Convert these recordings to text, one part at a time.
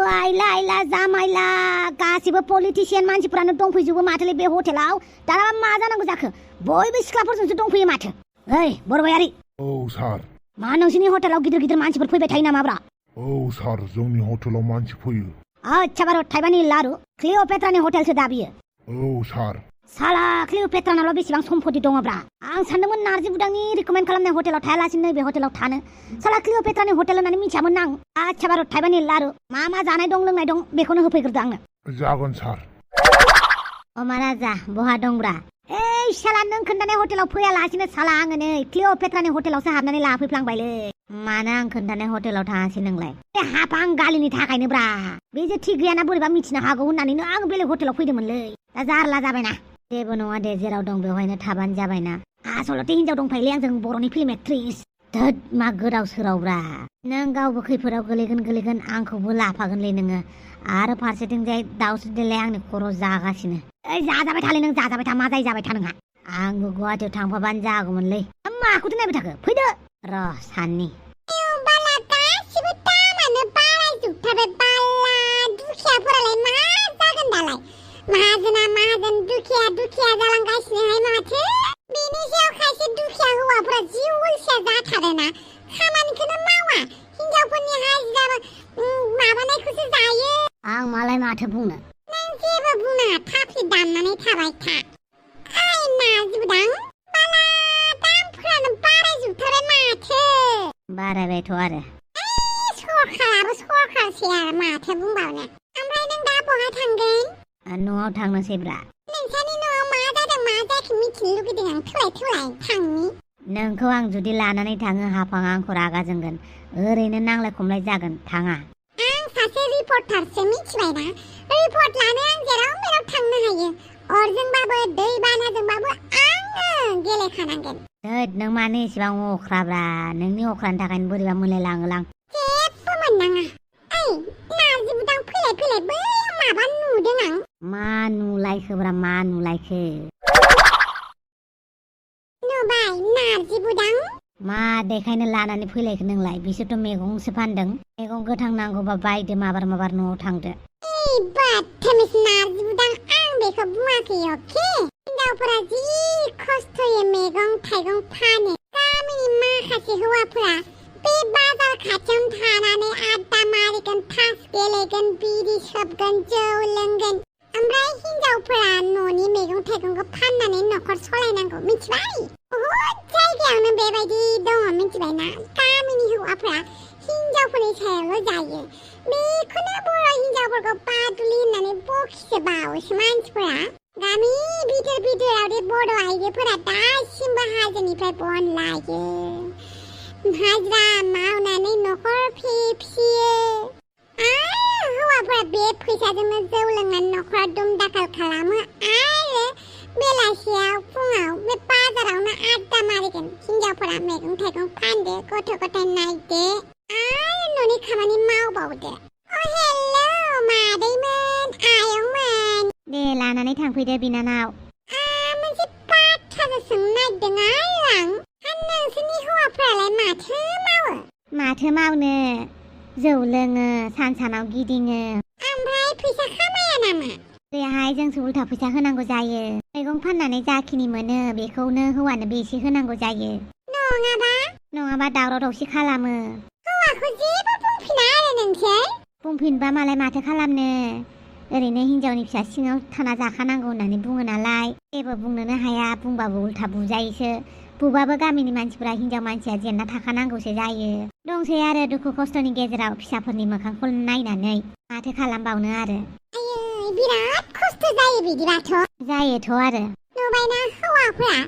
आइला आइला जामाइला गासिबो पलिटिशियान मानसिफोरानो दंफैजोबो माथोलै बे हटेलाव दाना मा जानांगौ जाखो बयबो सिख्लाफोरजोंसो दंफैयो माथो ओइ बरबायारि औ सार मा नोंसिनि हटेलाव गिदिर गिदिर मानसिफोर फैबाय थायो नामाब्रा औ सार जोंनि हटेलाव मानसि फैयो अच्छा बार' थाइबानि लारु क्लिअपेट्रानि हटेलसो दा बियो औ सार साला क्लिअपेट्रानाल' बेसेबां सम्पति दङब्रा आं सानदोंमोन नारजि बुदांनि रिकमेन्ड खालामनाय हटेलाव थायालासिनो नैबे हटेलाव थानो साला क्लिअपेट्रानि हटेल होननानै मिथियामोन आं अच्छा बार' थाइबानि लारु मा मा जानाय दं लोंनाय दं बेखौनो होफैग्रोदो आंनो जागोन सार अ महाराजा बहा दंब्रा ओइ साला नों खोन्थानाय हटेलाव फैयालासिनो साला आङो नै क्लिअपेट्रानि हटेलावसो हाबनानै लाफैफ्लांबायलै मानो आं खोन्थानाय हटेलाव थाङासै नोंलाय हाफां गालिनि थाखायनो ब्रा बे जे थिग गैयाना बोरैबा मिथिनो हागौ होननानैनो आं बेलेग हटेलाव फैदोंमोनलै दा जारला जाबायना जेबो नङा दे जेराव दं बेवहायनो थाबानो जाबायना आसलथे हिनजाव दंफायोलै आंजों बर'नि फिल्म एक्ट्रिस धोद मा गोदाव सोरावब्रा नों गावबो खैफोदाव गोलैगोन आंखौबो लाफागोनलै नोङो आरो फारसेथिंजाय दाउसो देलाय आंनि खर' जागासिनो ओइ जाजाबाय थालै नों जाजाबाय था मा जायो जाबाय था नोंहा आंबो गुवाहाटियाव थांफाबानो जागौमोनलै माखौथो नायबाय थाखो फैदो र' साननि माहाजोन दुखिया जालांगासिनोहाय माथो बेनि सायाव खायसे दुखिया हौवाफोरा जि अलसिया जाथारोना खामानिखौनो मावा हिनजावफोरनि हाजिरा माबानायखौसो जायो आं मालाय माथो बुंनो नों जेबो बुंनाङा थाफ्लि दाननानै थाबाय था ओइ नारजि बुदां बाला दामफोरानो बारायजोबथारबाय माथो बारायबायथ' आरो सरखाराबो सरखारसै आरो माथो बुंबावनो ओमफ्राय नों दा बहा थांगोन न'आव थांनोसैब्रा नोंसानि न'आव मा जादों मा जायाखै मिथिनो लुगैदों आं थौलाय थांनि नोंखौ आं जुदि लानानै थाङो हाफाङा आंखौ रागा जोंगोन ओरैनो नांलाय खमलाय जागोन थाङा आं सासे रिपर्टारसो मिथिबायना रिपर्ट लानो आं जेराव मेराव थांनो हायो अरजोंबाबो दै बानाजोंबाबो आङो गेलेखानांगोन धोद नों मानो एसेबां अख्राब्रा नोंनि अख्रानि थाखायनो बोरैबा मोनलायलाङोलां जेबो मोननाङा ओइ नारजि बुदां फैलाय बै माबा नुदों आं मा नुलायखोब्रा मा नुलायखो नुबाय नारजि बुदां मा देखायनो लानानै फैलायखो नोंलाय बिसोरथ' मैगंसो फानदों मैगं गोथां नांगौबा बायदो माबार न'आव थांदो ओइ बाथमिस नारजि बुदां आं बेखौ बुङाखै अके हिनजावफोरा जि खस्थ'यै मैगं थाइगं फानो गामिनि माखासे हौवाफोरा बे बाजार खाथियावनो थानानै आड्डा मारिगोन तास गेलेगोन बिरि सोबगोन जौ लोंगोन ओमफ्राय हिनजावफोरा न'नि मैगं थाइगंखौ फाननानै न'खर सलायनांगौ मिथिबाय बहुद जायगायावनो बेबायदि दङ मिथिबायना गामिनि हौवाफोरा हिनजावफोरनि सायावल' जायो बेखौनो बर' हिनजावफोरखौ बादुलि होननानै बखिसो बावोसो मानसिफोरा गामि बिथोराव दे बर' आइजोफोरा दासिमबो हाजोनिफ्राय बन लायो हाजिरा मावनानै न'खर फिसियो आरो हौवाफोरा बे फैसाजोंनो जौ लोंनानै न'खराव दुम दाखाल खालामो आरो बेलासियाव फुङाव बे बाजारावनो आड्डा मारिगोन हिनजावफोरा मैगं थाइगं फानदो गथ' गथाय नायदो आरो न'नि खामानि मावबावदो हेलौ मादैमोन आयंमोन दे लानानै थांफैदो बिनानाव मोनसे बाथ्रासो सोंनो नागिरदों आं नोंसोरनि हौवाफ्रालाय माथो मावनो जौ लोङो सानाव गिदिङो ओमफ्राय फैसा खामाया नामा बेहाय जोंसो उल्था फैसा होनांगौ जायो मैगं फाननानै जाखिनि मोनो बेखौनो हौवानो बेसे होनांगौ जायो नङाबा दावराव दावसि खालामो हौवाखौ जेबो बुंफिना आरो नोंसोर बुंफिनबा मालाय माथो खालामनो ओरैनो हिनजावनि फिसा सिङाव थाना जाखानांगौ होननानै बुङो नालाय जेबो बुंनोनो हाया बुंबाबो उल्था बुजायोसो बुबाबो गामिनि मानसिफोरा हिनजाव मानसिया जेनना थाखानांगौसो जायो दंसै आरो दुखु खस्थ'नि गेजेराव फिसाफोरनि मोखांखौ नायनानै माथो खालामबावनो आरो बिराद खस्थ' जायो बिदिबाथ' जायोथ' आरो नुबायना हौवाफोरा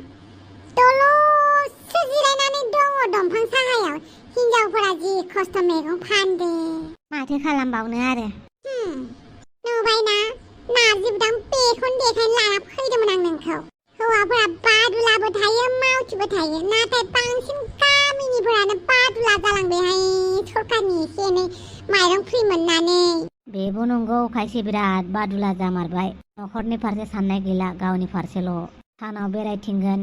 दल'सो जिरायनानै दङ दंफां साहायाव हिनजावफोरा जि खस्थ' मैगं फानदो माथो खालामबावनो आरो नुबायना नारजि बुदां बेखौनो देखायनो लाना फैदोंमोन आं नोंखौ हौवाफोरा बादुलाबो थायो मावथिबो थायो नाथाय बांसिन गामिनिफोरानो बादुला जालांबायहाय सरकारनि एसे एनै माइरं फ्रि मोननानै बेबो नंगौ खायसे बिराद बादुला जामारबाय न'खरनि फारसे साननाय गैला गावनि फारसेल' सानाव बेरायथिंगोन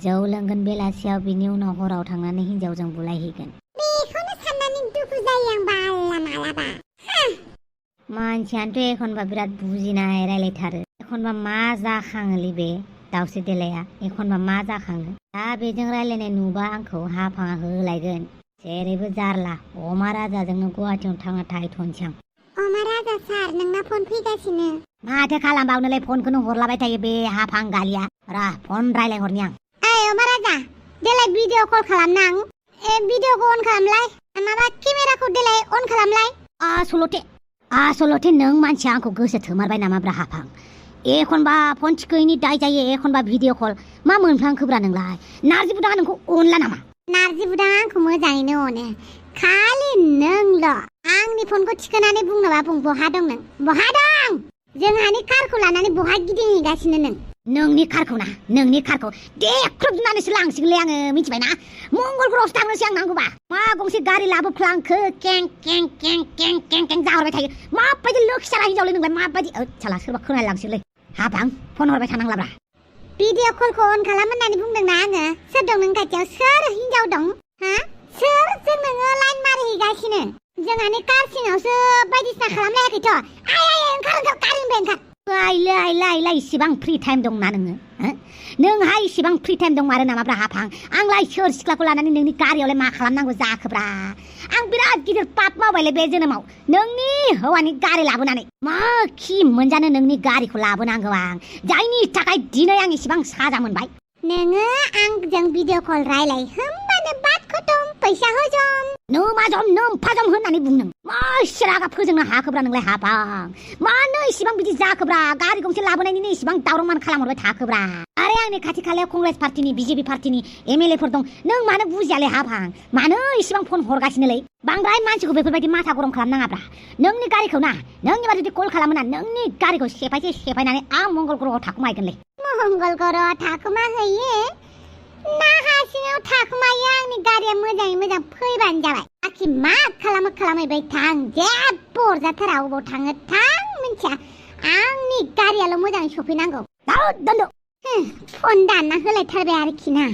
जौ लोंगोन बेलासियाव बिनि उनाव हराव थांनानै हिनजावजों बुलायहैगोन बेखौनो साननानै दुखु जायो आं मालाबा मानसियानोथ' एखनबा बिराद बुजिनाय रायलायथारो एखनबा मा जाखाङोलै बे दाउस्रि देलाया एखनबा मा जाखाङो दा बेजों रायलायनाय नुबा आंखौ हाफाङा होलायगोन जेरैबो जारला अमा राजाजोंनो गुवाहाटियाव थांना थाहैथ'नोसै आं अमा राजा सार नोंना फन फैगासिनो माथो खालामबावनोलै फनखौनो हरलाबाय थायो बे हाफां गालिया र फन रायलायहरनि आं ओइ अमा राजा देलाय भिडिअ कल खालामनां भिडिअखौ अन खालामलाय माबा केमेराखौ देलाय अन खालामलाय आसलथे नों मानसिया आंखौ गोसो थोमारबाय नामाब्रा हाफां एखनबा फन थिखैनि दाय जायो एखनबा भिडिअ कल मा मोनफ्लांखोब्रा नोंलाय नारजि बुदाङा नोंखौ अनला नामा नारजि बुदाङा आंखौ मोजाङैनो अनो खालि नोंल' आंनि फनखौ थिखोनानै बुंनोबा बुं बहा दं नों बहा दं जोंहानि कारखौ लानानै बहा गिदिंहैगासिनो नों नोंनि कारखौ देख्रुबनानैसो लांसिगोनलै आङो मिथिबायना मंगलग्रहआवसो थांनोसै आं नांगौबा मा गंसे गारि लाबोफ्लांखो कें कें कें कें कें कें जाहरबाय थायो माबायदि लोखि जाला हिनजावलै नोंलाय माबायदि साला सोरबा खोनालांसिगोनलै हाबां फन हरबाय थानांलाब्रा भिडिअ कलखौ अन खालाम होननानै बुंदोंना आङो सोर दं नों खाथियाव सोर हिनजाव दं हा सोर जों नोङो लाइन मारिहैगासिनो जोंहानि कार सिङावसो बायदिसिना खालामलायाखैथ' आय ओंखार गारिनिफ्राय ओंखार लाय इसिबां फ्रि टाइम दंना नोङो नोंहा इसिबां फ्रि टाइम दं आरो नामाब्रा हाफां आंलाय सोर सिख्लाखौ लानानै नोंनि गारियावलाय मा खालामनांगौ जाखोब्रा आं बिराद गिदिर पाप मावबायलै बे जोनोमाव नोंनि हौवानि गारि लाबोनानै मा खि मोनजानो नोंनि गारिखौ लाबोनांगौ आं जायनि थाखाय दिनै आं इसिबां साजा मोनबाय नोङो आंजों भिडिअ कल रायलाय होमबानो बात खतम फैसा हजम नोमफाजम होननानै बुंदों मा रागा फोजोंनो हाखोब्रा नोंलाय हाफां मानो इसिबां बिदि जाखोब्रा गारि गंसे लाबोनायनिनो इसिबां दावराव खालामहरबाय थाखोब्रा आरे आंनि खाथि खालायाव कंग्रेस पार्टिनि बिजेपि पार्टिनि एमएलएफोर दं नों मानो बुजियालै हाफां मानो इसिबां फन हरगासिनोलै बांद्राय मानसिखौ बेफोरबायदि माथा गरम खालामनाङाब्रा नोंनि गारिखौ ना नोंनिबा जुदि कल खालामोना नोंनि गारिखौ सेफायनानै आं मंगल ग्रहआव थाखुमाहैगोनलै मंगल ग्रहआव थाखुमा हैयो ना हा सिङाव थाखुमायो आंनि गारिया मोजाङै मोजां फैबानो जाबाय आखि मा खालामहैबाय थां जेबो अरजाथारा अबाव थाङो थां मिन्थिया आंनि गारियाल' मोजाङै सफैनांगौ दोनद' फन दानना होलायथारबाय आरोखि ना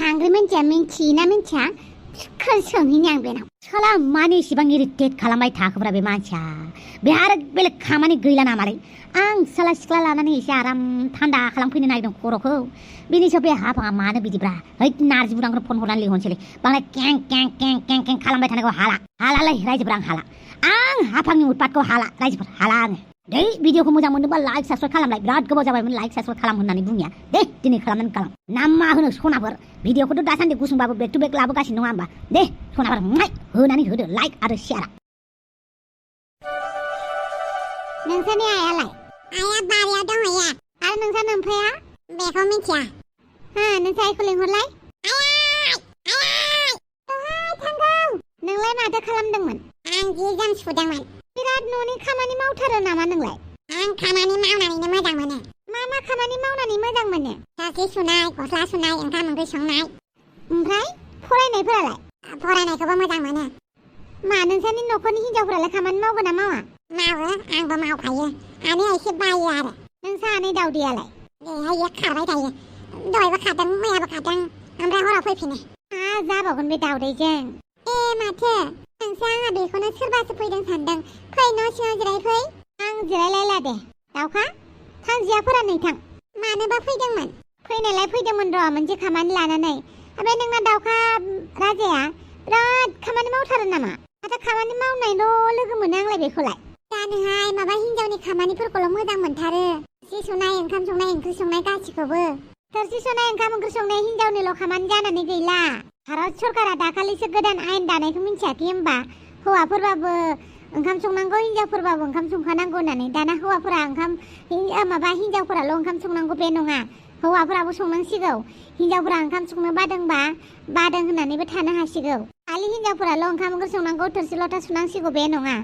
हांग्रि मानसिया मिन्थियोना मिन्थिया सोंहैनि आं बेनाव साला मानो इसिबां इरिटेट खालामबाय थाखोब्रा बे मानसिया बे आरो बेलेग खामानि गैला नामालै आं साला सिख्ला लानानै एसे आराम थान्दा खालामफैनो नागिरदों खर'खौ बेनिसो बे हाफाङा मानो बिदिब्रा है नारजि बुदांखौ फन हरनानै लिंहरनोसैलै बांद्राय कें कें कें कें कें खालामबाय थानायखौ हालालै रायजोफोर आं हाफांनि उतपातखौ रायजोफोर हाला आङो दे भिडिअखौ मोजां मोनदोंबा लाइक साबस्क्राइब खालामलाय बिराद गोबाव जाबायमोन लाइक साबस्क्राइब खालाम होननानै बुंनाया दे दिनै खालामनानै खालाम ना मा होनो सनाफोर भिडिअखौथ' दासान्दि गुसुंबाबो बेक टु बेक लाबोगासिनो नङा होमबा दे सनाफोर होनानै होदो लाइक आरो शेयार नोंसानि आइयालाय आइया बारियाव दंहैयो आरो नोंसा नोमफाया बेखौ मिथिया नोंसा आइखौ लिंहरलाय थांगौ नोंलाय माथो खालामदोंमोन आं जि जोम सुदोंमोन बिराद न'नि खामानि मावथारो नामा नोंलाय आं खामानि मावनानैनो मोजां मोनो मा खामानि मावनानै मोजां मोनो थोरसि सुनाय गस्ला सुनाय ओंखाम ओंख्रि संनाय ओमफ्राय फरायनायखौबो मोजां मोनो मा नोंसानि न'खरनि हिनजावफोरालाय खामानि मावगोन ना मावा मावो आंबो मावफायो आनैया एसे बायो आरो नोंसा आनै दावदैयालाय बेहाय खारबाय थायो दहायबो खारदों मैयाबो खारदों ओमफ्राय हराव फैफिनो मा जाबावगोन बे दावदैजों माथो नोंसा आंहा बेखौनो सोरबासो फैदों सानदों फै न' सिङाव जिरायफै आं जिरायलायला दे दाउखा थांजियाफोरा नै थां मानोबा फैदोंमोन फैनायलाय फैदोंमोन र' मोनसे खामानि लानानै ओमफ्राय नोंना दाउखा राजाया बिराद खामानि मावथारो नामा माथो खामानि मावनायल' लोगो मोनो आंलाय बेखौलाय जानोहाय माबा हिनजावनि खामानिफोरखौल' मोजां मोनथारो जि सुनाय ओंखाम संनाय ओंख्रि संनाय गासिखौबो थोरसि सुनाय ओंखाम ओंख्रि संनाय हिनजावनिल' खामानि जानानै गैला भारत सरकारा दाखालिसो गोदान आयेन दानायखौ मिन्थियाखै होमबा हौवाफोरबाबो ओंखाम संनांगौ हिनजावफोरबाबो ओंखाम संखानांगौ होननानै दाना हौवाफोरा हिनजावफोराल' ओंखाम संनांगौ बे नङा हौवाफोराबो संनांसिगौ हिनजावफोरा ओंखाम संनो बादों होननानैबो थानो हासिगौ खालि हिनजावफोराल' ओंखाम ओंख्रि संनांगौ थोरसि लथा सुनांसिगौ बे नङा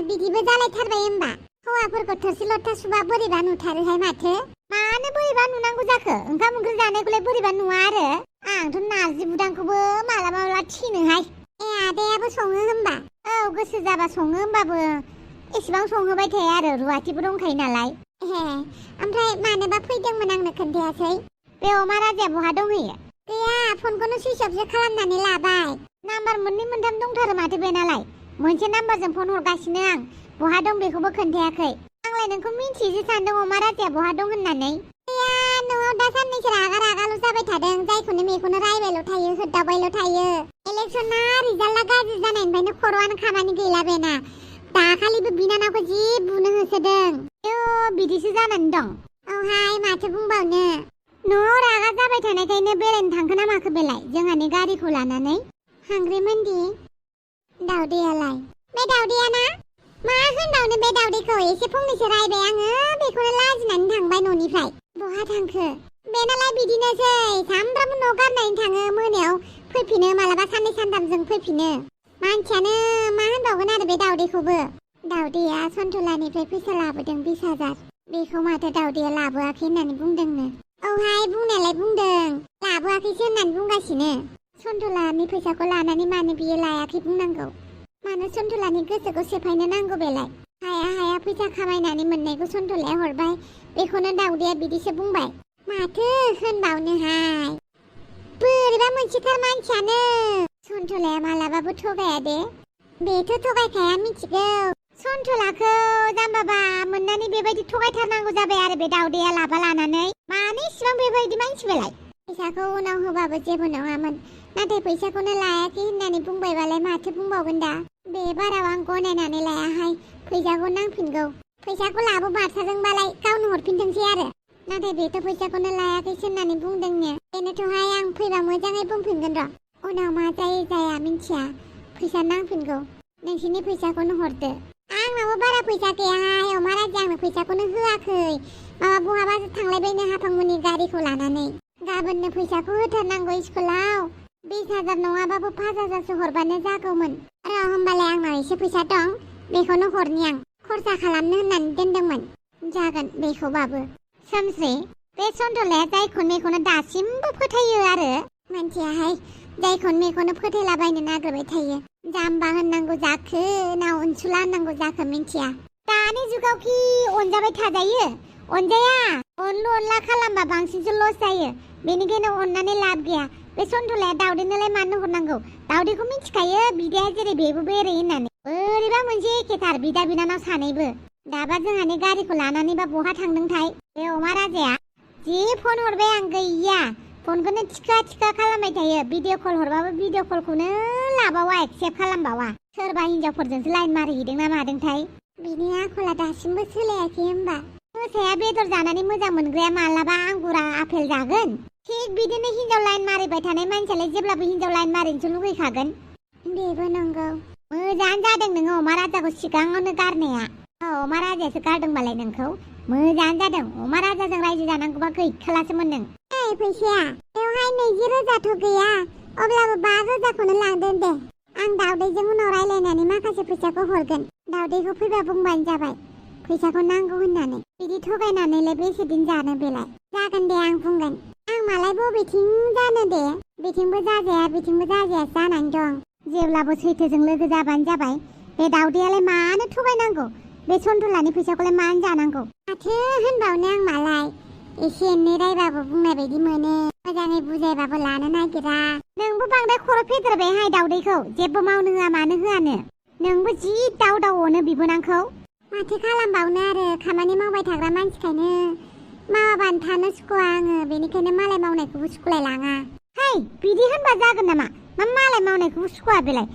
बिदिबो जालायथारबाय होमबा हौवाफोरखौ थोरसि लथा सुबा बोरैबा नुथारोहाय माथो मानो बोरैबा नुनांगौ जाखो ओंखाम ओंख्रि जानायखौलाय बोरैबा नुवा आरो आंथ' नारजि बुदांखौबो मालाबा थिनोहाय आदायाबो सङो होमबा औ गोसो जाबा सङो होमबाबो एसेबां संहोबाय थाया आरो रुवाथिबो दंखायो नालाय ओमफ्राय मानोबा फैदोंमोन आंनो खोन्थायासै बे अमा राजाया बहा दंहैयो गैया फनखौनो सुइच अफसो खालामनानै लाबाय नाम्बार मोननै मोनथाम दंथारो माथो बेनालाय मोनसे नाम्बारजों फन हरगासिनो आं बहा दं बेखौबो खोन्थायाखै आंलाय नोंखौ मिन्थियोसो सानदों अमा राजाया बहा दं होननानै न'आव दा साननैसो रागाल' जाबाय थादों जायखौनो मेखौनो रायबायल' थायो होदावबायल' थायो इलेक्सना रिजाल्टआ गाज्रि जानायनिफ्रायनो खर'आनो खामानि गैला बेना दाखालिबो बिनानावखौ जि बुनो होसोदों बिदिसो जानानै दं औहाय माथो बुंबावनो न'आव रागा जाबाय थानायखायनो बेरायनो थांखो ना माखो बेलाय जोंहानि गारिखौ लानानै हांग्रिमोनदि दावदैयालाय बे दावदैया ना मा होनबावनो बे दावदैखौ एसे फंनैसो रायबाय आङो बेखौनो लाजिनानै थांबाय न'निफ्राय बहा थांखो बेनालाय बिदिनोसै सामफ्रामबो न' गारनानै थाङो मोनायाव फैफिनो मालाबा साननै सानथामजों फैफिनो मानसियानो मा होनबावगोन आरो बे दावदैखौबो दावदैया सन्थलानिफ्राय फैसा लाबोदों 20,000 बेखौ माथो दावदैया लाबोआखै होननानै बुंदोंनो औहाय बुंनायालाय बुंदों लाबोआखैसो होननानै बुंगासिनो सन्थलानि फैसाखौ लानानै मानो बियो लायाखै बुंनांगौ मानो सन्थलानि गोसोखौ सेफायनो नांगौ बेलाय हाया फैसा खामायनानै मोननायखौ सन्थलाया हरबाय बेखौनो दावदैया बिदिसो बुंबाय माथो होनबावनोहाय बोरैबा मोनसेथार मानसियानो सन्थलाया मालाबाबो थगाया दे बेथ' थगायखाया मिथिगौ सन्थलाखौ जाम्बाबा मोननानै बेबायदि थगायथारनांगौ जाबाय आरो बे दावदैया लाबा लानानै मानो इसिबां बेबायदि मानसि बेलाय फैसाखौ उनाव होबाबो जेबो नङामोन नाथाय फैसाखौनो लायाखै होननानै बुंबायबालाय माथो बुंबावगोन दा बे बाराव आं गनायनानै लायाहाय फैसाखौ नांफिनगौ फैसाखौ लाबो बारसाजोंबालाय गावनो हरफिनथोंसै आरो नाथाय बेथ' फैसाखौनो लायाखैसो होननानै बुंदोंनो बेनोथ'हाय आं फैबा मोजाङै बुंफिनगोन र' उनाव मा जायो जाया मिन्थिया फैसा नांफिनगौ नोंसिनि फैसाखौनो हरदो आंनावबो बारा फैसा गैयाहाय अमा राजा आंनो फैसाखौनो होआखै माबा बहाबासो थांलायबायनो हाफांमोननि गारिखौ लानानै गाबोननो फैसाखौ होथारनांगौ स्कुलाव 20,000 नङाबाबो 5,000सो हरबानो जागौमोन र' होमबालाय आंनाव एसे फैसा दं बेखौनो हरनि आं खरसा खालामनो होननानै दोनदोंमोन जागोन बेखौबाबो सोमस्रि बे सन्थलाया जायखौनो मेखौनो दासिमबो फोथायो आरो मानसियाहाय जायखौनो मेखौनो फोथायलाबायनो नागिरबाय थायो जाम्बा होननांगौ जाखो ना अनसुला होननांगौ जाखो मिन्थिया दानि जुगावखि अनजाबाय थाजायो अनजाया अनलु अनला खालामबा बांसिनसो लस जायो बेनिखायनो अननानै लाब गैया बे सन्थलाया दावदैनोलाय मानो हरनांगौ दावदैखौ मिथिखायो बिदाया जेरै बेबो बेरै होननानै बोरैबा मोनसे एखेथार बिदा बिनानाव सानैबो दाबा जोंहानि गारिखौ लानानैबा बहा थांदोंथाय बे अमा राजाया जि फन हरबाय आं गैया फनखौनो थिखा खालामबाय थायो भिडिअ कल हरबाबो भिडिअ कलखौनो लाबावा एक्सेप्ट खालामबावा सोरबा हिनजावफोरजोंसो लाइन मारिहैदों ना मादोंथाय बिनि आखला दासिमबो सोलायाखै होमबा मोसाया बेदर जानानै मोजां मोनग्राया मालाबा आंगुरा आपेल जागोन थिग बिदिनो हिनजाव लाइन मारिबाय थानाय मानसियालाय जेब्लाबो हिनजाव लाइन मारिनोसो लुगैखागोन बेबो नंगौ मोजाङानो जादों नोङो अमा राजाखौ सिगाङावनो गारनाया अमा राजायासो गारदोंबालाय नोंखौ मोजाङानो जादों अमा राजाजों रायजो जानांगौबा गैखालासोमोन नों फैसाया बेवहाय 20,000थ' गैया अब्लाबो 5,000खौनो लांदो दे आं दावदैजों उनाव रायलायनानै माखासे फैसाखौ हरगोन दावदैखौ फैबा बुंबानो जाबाय फैसाखौ नांगौ होननानै बिदि थगायनानैलाय बेसे दिन जानो बेलाय जागोन दे आं बुंगोन आं मालाय बबेथिं जानो दे बेथिंबो जाजाया बेथिंबो जाजाया जानानै दं जेब्लाबो सैथोजों लोगो जाबानो जाबाय बे दावदैयालाय मानो थगायनांगौ बे सन्थलानि फैसाखौलाय मानो जानांगौ माथो होनबावनो आं मालाय एसे एनै रायबाबो बुंनाय बायदि मोनो मोजाङै बुजायबाबो लानो नागिरा नोंबो बांद्राय खर' फेदेरबायहाय दावदैखौ जेबो मावनो होआ मानो होआनो नोंबो जि दाव अनो बिबोनांखौ माथो खालामबावनो आरो खामानि मावबाय थाग्रा मानसिखायनो मावाबानो थानो सुखुवा आङो बेनिखायनो मालाय मावनायखौबो सुखुलाय लाङा है बिदि होनबा जागोन नामा मा मालाय मावनायखौबो सुखुवा बेलाय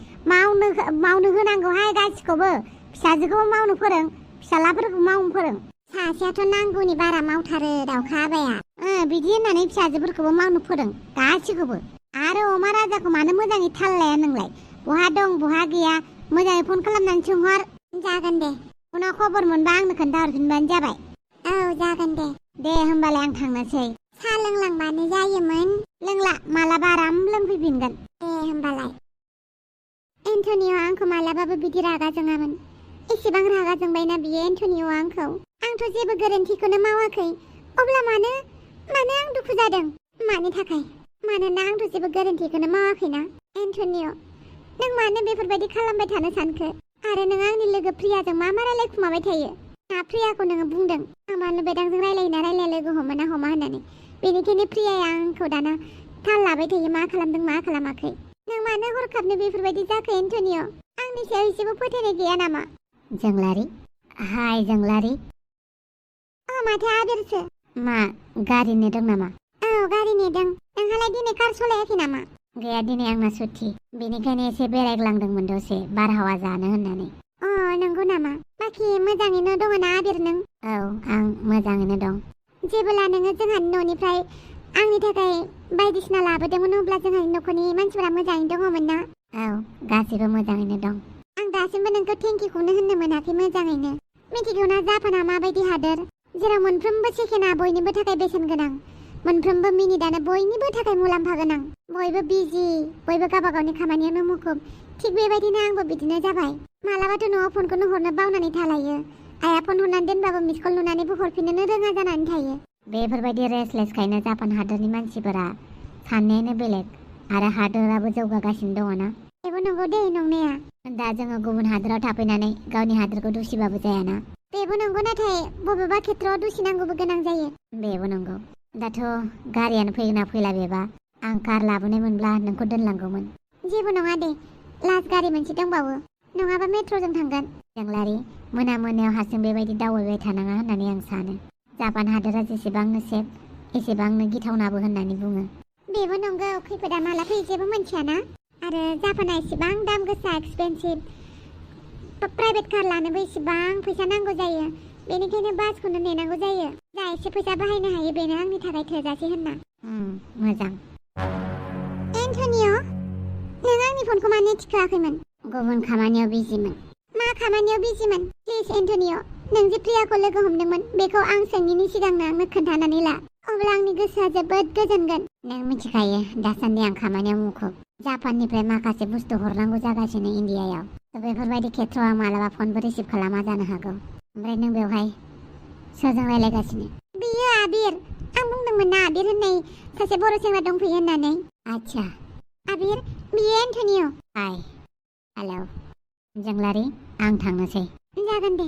मावनो होनांगौहाय गासिखौबो फिसाजोखौबो मावनो फोरों फिसालाफोरखौ मावनो फोरों सासेयाथ' नांगौनि बारा मावथारो दाउखा आबाया बिदि होननानै फिसाजोफोरखौबो मावनो फोरों गासिखौबो आरो अमा राजाखौ मानो मोजाङै थाल लाया नोंलाय बहा दं बहा गैया मोजाङै फन खालामनानै सोंहर जागोन दे उनाव खबर मोनबा आंनो खोन्थाहरफिनबानो जाबाय औ जागोन दे होमबालाय आं थांनोसै साहा लोंलांबानो जायोमोन लोंला मालाबा आराम लोंफैफिनगोन दे होमबालाय एन्टनिअ आंखौ मालाबाबो बिदि रागा जोङामोन एसेबां रागा जोंबायना बियो एन्टनिअ आंखौ आंथ' जेबो गोरोन्थिखौनो मावाखै अब्ला मानो आं दुखु जादों मानि थाखाय मानोना आंथ' जेबो गोरोन्थिखौनो मावाखैना एन्टनिअ नों मानो बेफोरबायदि खालामबाय थानो सानखो आरो नों आंनि लोगो प्रियाजों मा रायलायखुमाबाय थायो प्रियाखौ नोङो बुंदों आं मानो बेदांजों रायलायना रायलाया लोगो हमो ना हमा होननानै बेनिखायनो प्रियाया आंखौ दाना थाल लाबाय थायो मा खालामदों मा खालामाखै नों मानो हरखाबनो बेफोरबायदि जाखो एन्टनिअ आंनि सायाव एसेबो फोथायनाय गैया नामा जोंलारि हाय जोंलारि माथो आबिरसो मा गारि नेदों नामा? औ गारि नेदों नोंहालाय दिनै कार सलायाखै नामा? गैया दिनै आंना सुथि बेनिखायनो एसे बेरायग्लांदोंमोन दसे बारहावा जानो होननानै। नंगौ नामा? बाखि मोजाङैनो दङ ना आबिर नों? औ आं मोजाङैनो दं। जेबोला नोङो जोंहानि न'निफ्राय आंनि थाखाय बायदिसिना लाबोदोंमोन अब्ला जोंहानि न'खरनि मानसिफोरा मोजाङैनो दङमोन ना? औ गासिबो मोजाङैनो दं। आं दासिमबो नोंखौ थेंकिखौनो होननो मोनाखै मोजाङैनो। मिथिगौ ना जापाना माबायदि हादोर जेराव मोनफ्रोमबो सेकेन्डआ बयनिबो थाखाय बेसेन गोनां, मोनफ्रोमबो मिनिटआनो बयनिबो थाखाय मुलाम्फा गोनां। बयबो बिजि, बयबो गावबा गावनि खामानियावनो मुखुब। थिग बेबायदिनो आंबो बिदिनो जाबाय। मालाबाथ' न'आव फनखौनो हरनो बावनानै थालायो। आइया फन हरनानै दोनबाबो मिसकल नुनानैबो हरफिननोनो रोङा जानानै थायो। बेफोरबायदि रेस्टलेसखायनो जापान हादोरनि मानसिफोरा साननायानो बेलेग आरो हादोराबो जौगागासिनो दङ ना? बेबो नंगौ दे नंनाया। दा जोङो गुबुन हादोराव थाफैनानै गावनि हादोरखौ दुसिबाबो जायाना? बेबो नंगौ नाथाय बबेबा खेत्रआव दुसिनांगौबो गोनां जायो। बेबो नंगौ। दाथ' गारियानो फैगोना फैला बेबा आं कार लाबोनाय मोनब्ला नोंखौ दोनलांगौमोन। जेबो नङा दे लास्ट गारि मोनसे दंबावो नङाबा मेट्र'जों थांगोन। जोंलारि मोनायाव हारसिं बेबायदि दावबायबाय थानाङा होननानै आं सानो। जापान हादोरा जेसेबांनो सेफ एसेबांनो गिथावनाबो होननानै बुङो। बेबो नंगौ खैफोदा माला फैयो जेबो मोनथियाना। आरो जापाना एसेबां दाम गोसा एक्सपेन्सिभ, प्राइभेट कार लानोबो एसेबां फैसा नांगौ जायो। बेनिखायनो बासखौनो नेनांगौ जायो। जा एसे फैसा बाहायनो हायो बेनो आंनि थाखाय थोजासे होनना। मोजां। एन्टनिय' नों आंनि फनखौ मानो थिखोआखैमोन? गुबुन खामानियाव बिजिमोन। मा खामानियाव बिजिमोन? प्लिज एन्टनिय' नों जे प्रियाखौ लोगो हमदोंमोन बेखौ आं सोंनायनि सिगांनो आंनो खोन्थानानै ला, अब्ला आंनि गोसोआ जोबोद गोजोनगोन। नों मिथिखायो दासान्दि आं खामानियाव मुखुब। जापाननिफ्राय माखासे बुस्थु हरनांगौ जागासिनो इन्डियायाव। बेफोरबायदि खेत्रआव आं मालाबा फनबो रिसिभ खालामा जानो हागौ। ओमफ्राय नों बेवहाय सोरजों रायलायगासिनो? बियो आबिर। आं बुंदोंमोन ना आबिर होननाय सासे बर' सेंग्रा दंफैयो होननानै। आच्छा। आबिर बियो एन्टनिय'। हाय। हेलौ। जोंलारि आं थांनोसै। जागोन दे।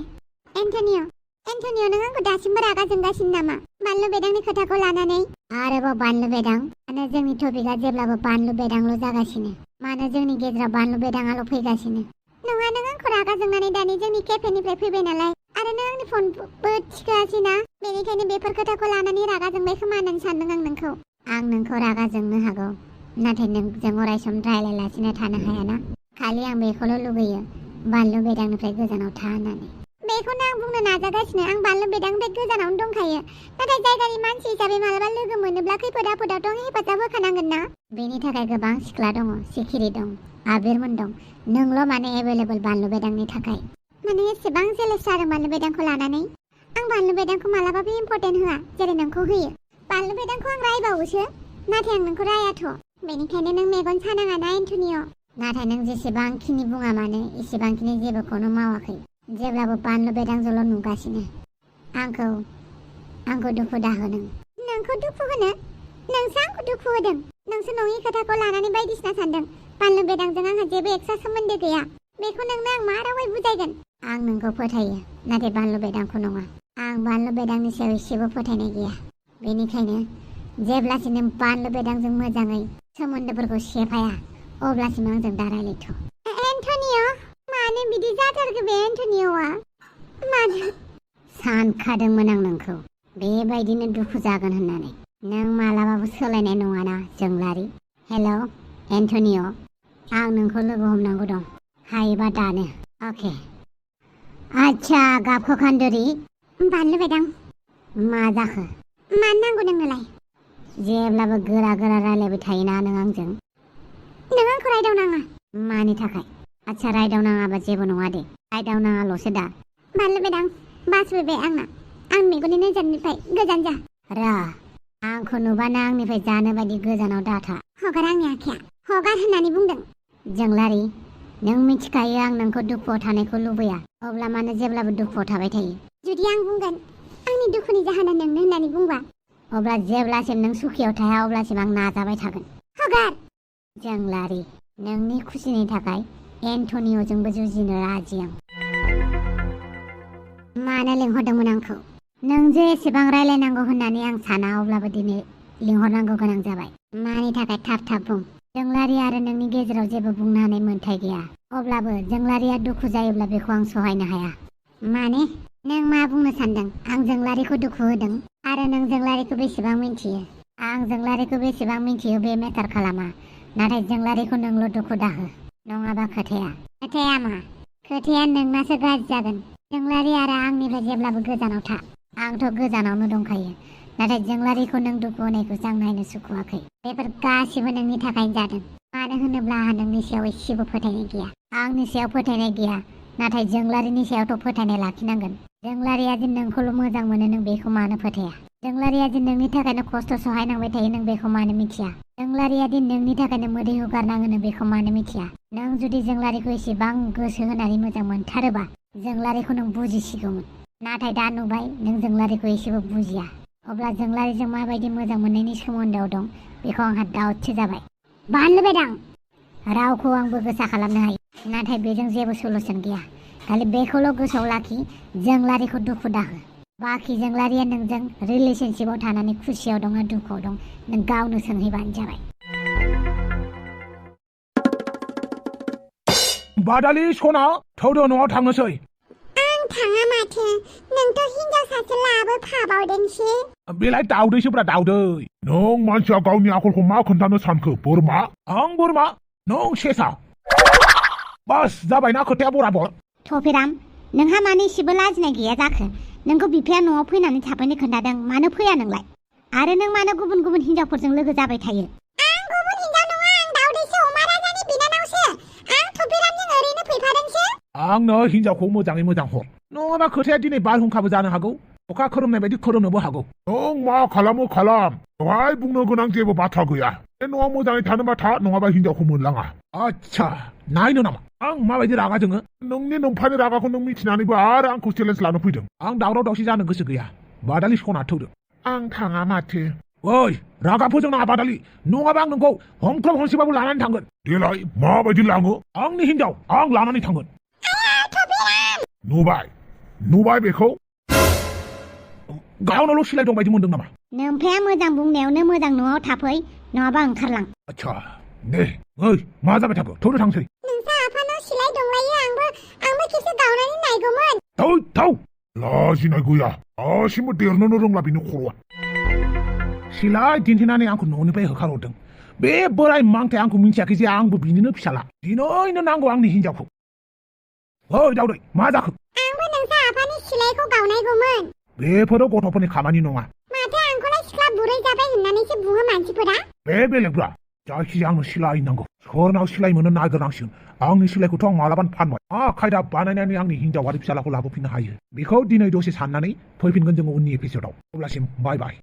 एन्टनिय' नों आंखौ दासिमबो रागा जोंगासिनो नामा बानलु बेदांनि खोथाखौ लानानै? आरोबाव बानलु बेदां? मानो जोंनि टपिकआ जेब्लाबो बानलु बेदांल' जागासिनो? मानो जोंनि गेजेराव बानलु बेदाङाल' फैगासिनो? नङा नों आंखौ रागा जोंनानै दानि जोंनि केफेनिफ्राय फैबाय नालाय आरो नों आंनि फनबो थिखोआसै ना, बेनिखायनो बेफोर खोथाखौ लानानै रागा जोंबाय खोमा होननानै सानदों आं नोंखौ। आं नोंखौ रागा जोंनो हागौ नाथाय नोंजों अरायसम रायलायलासिनो थानो हायाना। खालि आं बेखौल' लुगैयो बानलु बेदांनिफ्राय गोजानाव था होननानै। बेखौनो आं बुंनो नाजागासिनो। आं बानलु बेदांनिफ्राय गोजानावनो दंखायो, नाथाय जायगानि मानसि हिसाबै मालाबा लोगो मोनोब्ला खैफोद आफोदावथ' आं हेफाजाब होखानांगोन ना। बेनि थाखाय गोबां सिख्ला दङ, सिखिरि दं, आबिरमोन दं। नोंल' माने एभेलेबल बानलु बेदांनि थाखाय। माने एसेबां जेलेस जादों बानलु बेदांखौ लानानै? आं बानलु बेदांखौ मालाबाबो इम्परटेन्ट होआ जेरै नोंखौ होयो। बानलु बेदांखौ आं रायबावोसो, नाथाय आं नोंखौ रायाथ'। बेनिखायनो नों मेगन सानाङा ना एन्टनिय'। नाथाय नों जेसेबांखिनि बुङा मानो एसेबांखिनि जेबोखौनो मावाखै। जेब्लाबो बानलु बेदांजोंल' नुगासिनो। आंखौ दुखु दाहो नों। नोंखौ दुखु होनो? नोंसो आंखौ दुखु होदों। नोंसो नङि खोथाखौ लानानै बायदिसिना सानदों। बानलु बेदांजों आंहा जेबो एक्सट्रा सोमोन्दो गैया। बेखौ नोंनो आं मा रावै बुजायगोन? आं नोंखौ फोथायो नाथाय बानलु बेदांखौ नङा। आं बानलु बेदांनि सायाव एसेबो फोथायनाय गैया। बेनिखायनो जेब्लासिम नों बानलु बेदांजों मोजाङै सोमोन्दोफोरखौ सेफाया अब्लासिम आंजों दा रायलायथ'। एन्टनिय' मानो बिदि जाथारखो बे एन्टनिय'आ? मानो? सानखादोंमोन आं नोंखौ बेबायदिनो दुखु जागोन होननानै। नों मालाबाबो सोलायनाय नङाना जोंलारि। हेलौ एन्टनिय', आं नोंखौ लोगो हमनांगौ दं, हायोबा दानो। अके। आच्छा गाबखौ खान्दोरि। बानलु बेदां। मा जाखो? मानो नांगौ नोंनोलाय? जेब्लाबो गोरा गोरा रायलायबाय थायोना नों आंजों। नों आंखौ रायदावनाङा। मानि थाखाय? आच्छा रायदावनाङाबा जेबो नङा दे, रायदावनाङाल'सो दा। बानलु बेदां बास फैबाय आंना। आं मेगननि नोजोरनिफ्राय गोजान जा। आंखौ नुबानो आंनिफ्राय जानो बायदि गोजानाव दाथा। हगार आंनि आखाया। हगार होननानै बुंदों। जोंलारि नों मिथिखायो आं नोंखौ दुखुआव थानायखौ लुबैया, अब्ला मानो जेब्लाबो दुखुआव थाबाय थायो? जुदि आं बुंगोन आंनि दुखुनि जाहोना नोंनो होननानै बुंबा? अब्ला जेब्लासिम नों सुखियाव थाया अब्लासिम आं नाजाबाय थागोन। हगार। जोंलारि नोंनि खुसिनि थाखाय एन्टनिय'जोंबो जुजिनो राजि आं। मानो लिंहरदोंमोन आंखौ? नों जे एसेबां रायलायनांगौ होननानै आं साना, अब्लाबो दिनै लिंहरनांगौ गोनां जाबाय। मानि थाखाय थाब बुं। जोंलारि आरो नोंनि गेजेराव जेबो बुंनो हानाय मोन्थाय गैया। अब्लाबो जोंलारिया दुखु जायोब्ला बेखौ आं सहायनो हाया। माने नों मा बुंनो सानदों? आं जोंलारिखौ दुखु होदों आरो नों जोंलारिखौ बेसेबां मिन्थियो? आं जोंलारिखौ बेसेबां मिन्थियो बे मेटार खालामा, नाथाय जोंलारिखौ नोंल' दुखु दाहो। नङाबा खोथाया मा? खोथाया नोंनासो गाज्रि जागोन। जोंलारि आरो आंनिफ्राय जेब्लाबो गोजानाव था। आंथ' गोजानावनो दंखायो, नाथाय जोंलारिखौ नों दुखु होनायखौसो आं नायनो सुखुवाखै। बेफोर गासिबो नोंनि थाखायनो जादों। मानो होनोब्ला आंहा नोंनि सायाव एसेबो फोथायनाय गैया। आंनि सायाव फोथायनाय गैया, नाथाय जोंलारिनि सायावथ' फोथायनाय लाखिनांगोन। जोंलारिया दि नोंखौल' मोजां मोनो नों बेखौ मानो फोथाया? जोंलारिया दि नोंनि थाखायनो खस्थ' सहायनांबाय थायो नों बेखौ मानो मिथिया? जोंलारिया दि नोंनि थाखायनो मोदै हुगारनाङो नों बेखौ मानो मिथिया? नों जुदि जोंलारिखौ एसेबां गोसो होनानै मोजां मोनथारोबा जोंलारिखौ नों बुजिसिगौमोन। नाथाय दा नुबाय नों जोंलारिखौ एसेबो बुजिया। अब्ला जोंलारिजों माबायदि मोजां मोननायनि सोमोन्दोआव दं बेखौ आंहा डाउटसो जाबाय। बानलुबायदां रावखौ आंबो गोसा खालामनो हायो, नाथाय बेजों जेबो सलुसन गैया। खालि बेखौल' गोसोआव लाखि, जोंलारिखौ दुखु दाहो। बाखि जोंलारिया नोंजों रिलेसनशिपआव थानानै खुसियाव दं ना दुखुआव दं नों गावनो सोंहैबानो जाबाय। बादालि सना थौदो न'आव थांनोसै। आं थाङा माथो, नोंथ' हिनजावसासो लाबोफाबावदोंसो। बेलाय दाउदैसोब्रा दाउदै। नों मानसिया गावनि आखलखौ मा खोन्थानो सानखो? बोरमा? आं बोरमा? नों सेसा? बास जाबायना खोथाया बराबर। टपिराम, नोंहा मानो एसेबो लाजिनाय गैया जाखो? नोंखौ बिफाया न'आव फैनानै थाफैनो खोन्थादों, मानो फैया नोंलाय? आरो नों मानो गुबुन गुबुन हिनजावफोरजों लोगो जाबाय थायो? आं गुबुन हिनजाव नङा, आं दाउदैसो, अमा राजानि बिनानावसो। आं टपिरामजों ओरैनो फैफादोंसो। आंनो हिनजावखौ मोजाङै मोजां हर, नङाबा खोथाया दिनै बारहुंखाबो जानो हागौ, अखा खोरोमनाय बायदि खोरोमनोबो हागौ। नों मा खालामो खालाम, बेवहाय बुंनो गोनां जेबो बाथ्रा गैया। बे न'आव मोजाङै थानोबा था, नङाबा हिनजावखौ मोनलाङा। आच्छा, नायनो नामा आं माबायदि रागा जोङो? नोंनि नोमफानि रागाखौ नों मिथिनानैबो आरो आंखौ चेलेन्ज लानो फैदों। आं दावराव दावसि जानो गोसो गैया। बादालि सना थौदो। आं थाङा माथो। ओइ रागा फोजोंनाङा बादालि, नङाबा आं नोंखौ हमख्लब हमसेबाबो लानानै थांगोन। देलाय माबायदि लाङो? आंनि हिनजाव, आं लानानै थांगोन। नुबाय बेखौ? गावनावल' सिलाय दं बायदि मोनदों नामा? नोमफाया मोजां बुंनायावनो मोजां न'आव थाफै, नङाबा ओंखारलां। आच्छा दे, ओइ मा जाबाय थाखो? थौदो थांसै। नोंसा आफानाव सिलाय दंलायो, आंबो खेबसे गावनानै नायगौमोन। थौ लाजिनाय गैया, दासिमबो देरनोनो रोंला बिनि खर'आ। सिलाय दिन्थिनानै आंखौ न'निफ्राय होखारहरदों। बे बोराय मांथाय आंखौ मिन्थियाखै जे आंबो बिनिनो फिसाला। दिनैनो नांगौ आंनि हिनजावखौ। ओइ दाउदै मा जाखो? आंबो नोंसा आफानि सिलायखौ गावनायगौमोन। बेफोरो गथ'फोरनि खामानि नङा। माथो आंखौलाय सिख्ला बुरै जाबाय होननानैसो बुङो मानसिफोरा। बे बेलेगब्रा, जायखिजाया आंनो सिलाय नांगौ। सोरनाव सिलाय मोनो नागिरनांसिगोन। आंनि सिलायखौथ' आं मालाबानो फानबाय। मा खायदा बानायनानै आंनि हिनजाव आरो फिसालाखौ लाबोफिननो हायो, बेखौ दिनै दसे साननानै फैफिनगोन जोङो उननि एपिसडआव। अब्लासिम बाय बाय।